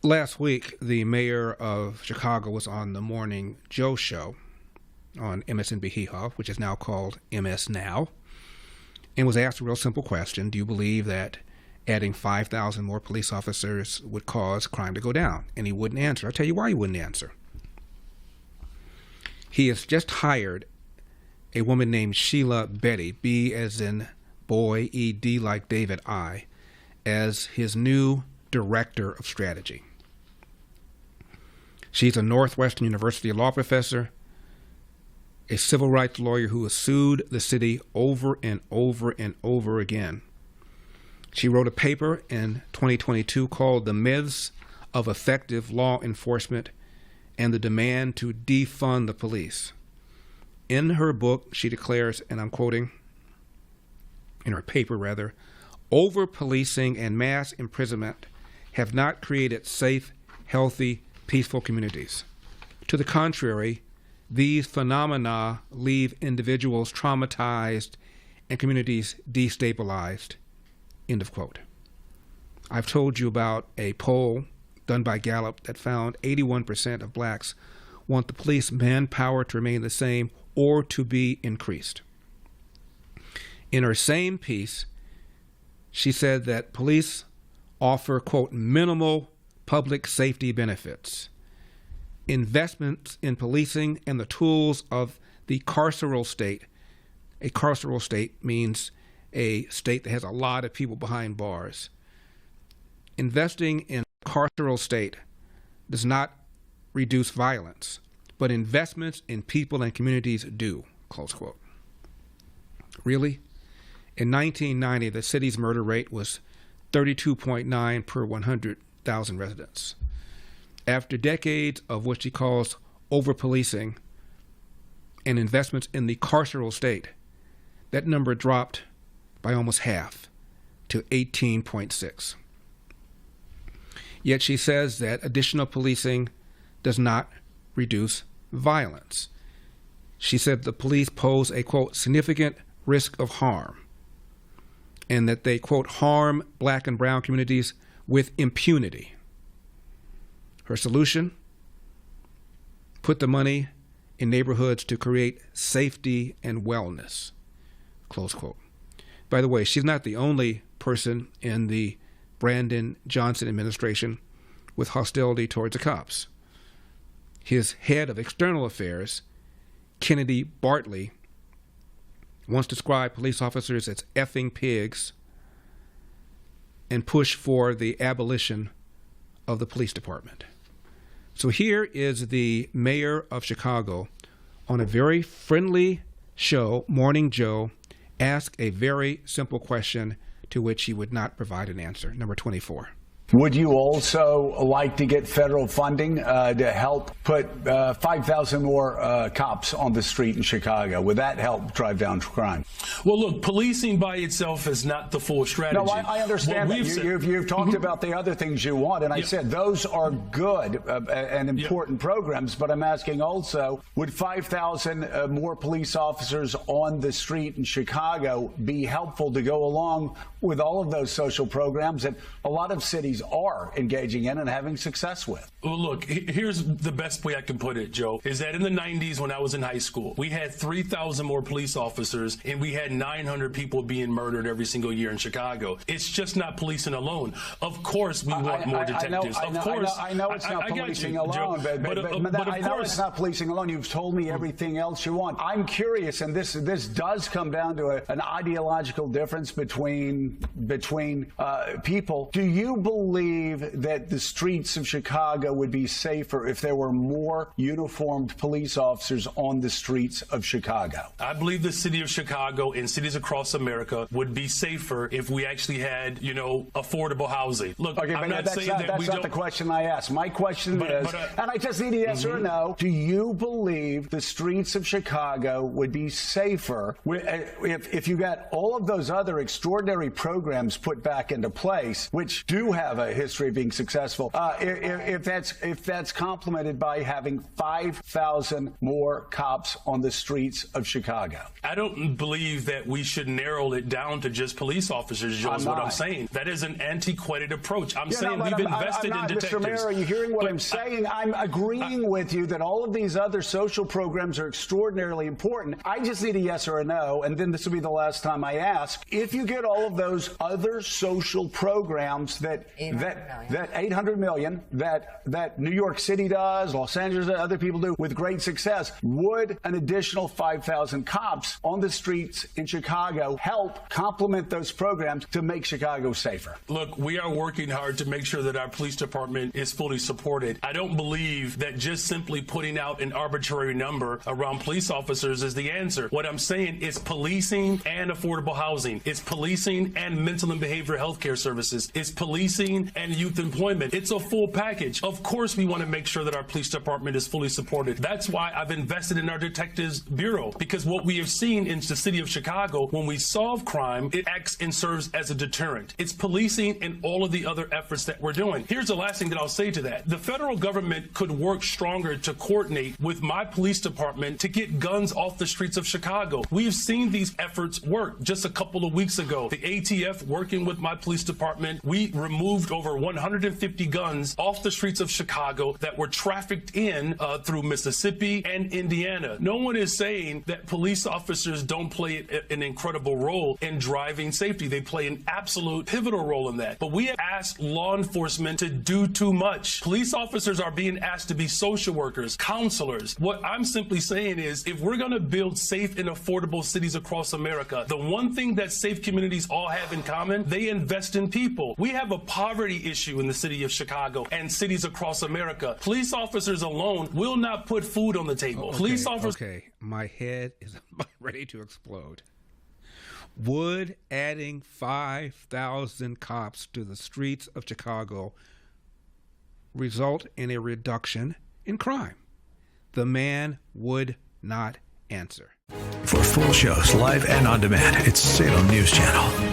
Last week, the mayor of Chicago was on the Morning Joe show on MSNBC, which is now called MS Now, and was asked a real simple question. Do you believe that adding 5,000 more police officers would cause crime to go down? And he wouldn't answer. I'll tell you why he wouldn't answer. He has just hired a woman named Sheila Betty, B as in boy, E-D like David, I, as his new director of strategy. She's a Northwestern University law professor, a civil rights lawyer who has sued the city over and over and over again. She wrote a paper in 2022 called The Myths of Effective Law Enforcement and the Demand to Defund the Police. In her book, she declares, and I'm quoting, in her paper rather, over-policing and mass imprisonment have not created safe, healthy, peaceful communities. To the contrary, these phenomena leave individuals traumatized and communities destabilized. End of quote. I've told you about a poll done by Gallup that found 81% of blacks want the police manpower to remain the same or to be increased. In her same piece, she said that police offer, quote, minimal public safety benefits. Investments in policing and the tools of the carceral state. A carceral state means a state that has a lot of people behind bars. Investing in a carceral state does not reduce violence, but investments in people and communities do, close quote. Really? In 1990, the city's murder rate was 32.9 per 100,000 residents. After decades of what she calls over-policing and investments in the carceral state, that number dropped by almost half to 18.6. Yet she says that additional policing does not reduce violence. She said the police pose a, quote, significant risk of harm, and that they, quote, harm black and brown communities with impunity. Her solution? Put the money in neighborhoods to create safety and wellness, close quote. By the way, she's not the only person in the Brandon Johnson administration with hostility towards the cops. His head of external affairs, Kennedy Bartley, once described police officers as effing pigs and pushed for the abolition of the police department. So here is the mayor of Chicago on a very friendly show, Morning Joe, ask a very simple question to which he would not provide an answer. Number 24. Would you also like to get federal funding to help put 5,000 more cops on the street in Chicago? Would that help drive down crime? Well, look, policing by itself is not the full strategy. No, I understand that. You've talked about the other things you want, and I said those are good and important programs, but I'm asking also, would 5,000 more police officers on the street in Chicago be helpful to go along with all of those social programs that a lot of cities are engaging in and having success with? Well, look, here's the best way I can put it, Joe, is that in the 90s when I was in high school, we had 3,000 more police officers and we had 900 people being murdered every single year in Chicago. It's just not policing alone. Of course, we want more detectives. I know it's not policing alone, but I know it's not policing alone. You've told me everything else you want. I'm curious, and this does come down to an ideological difference between people. Do you believe that the streets of Chicago would be safer if there were more uniformed police officers on the streets of Chicago? I believe the city of Chicago and cities across America would be safer if we actually had, affordable housing. Look, okay, I'm not saying that that's not the question I asked. My question is, and I just need a yes or a no, do you believe the streets of Chicago would be safer if you got all of those other extraordinary programs put back into place, which do have a history of being successful, if that's complemented by having 5,000 more cops on the streets of Chicago. I don't believe that we should narrow it down to just police officers, Joe, is what I'm saying. That is an antiquated approach. I'm saying we've invested in detectives. Mr. Mayor, are you hearing what I'm saying? I'm agreeing with you that all of these other social programs are extraordinarily important. I just need a yes or a no, and then this will be the last time I ask. If you get all of those other social programs that 800 million that New York City does, Los Angeles, other people do with great success, would an additional 5,000 cops on the streets in Chicago help complement those programs to make Chicago safer? Look, we are working hard to make sure that our police department is fully supported. I don't believe that just simply putting out an arbitrary number around police officers is the answer. What I'm saying is policing and affordable housing. It's policing and mental and behavioral health care services. It's policing and youth employment. It's a full package. Of course, we want to make sure that our police department is fully supported. That's why I've invested in our Detectives Bureau, because what we have seen in the city of Chicago, when we solve crime, it acts and serves as a deterrent. It's policing and all of the other efforts that we're doing. Here's the last thing that I'll say to that. The federal government could work stronger to coordinate with my police department to get guns off the streets of Chicago. We've seen these efforts work. Just a couple of weeks ago, the ATF, working with my police department, we removed over 150 guns off the streets of Chicago that were trafficked in through Mississippi and Indiana. No one is saying that police officers don't play an incredible role in driving safety. They play an absolute pivotal role in that. But we have asked law enforcement to do too much. Police officers are being asked to be social workers, counselors. What I'm simply saying is, if we're going to build safe and affordable cities across America, the one thing that safe communities all have in common, they invest in people. We have a poverty issue in the city of Chicago and cities across America. Police officers alone will not put food on the table. Police officers. Okay, my head is about ready to explode. Would adding 5,000 cops to the streets of Chicago result in a reduction in crime? The man would not answer. For full shows, live and on demand, it's Salem News Channel.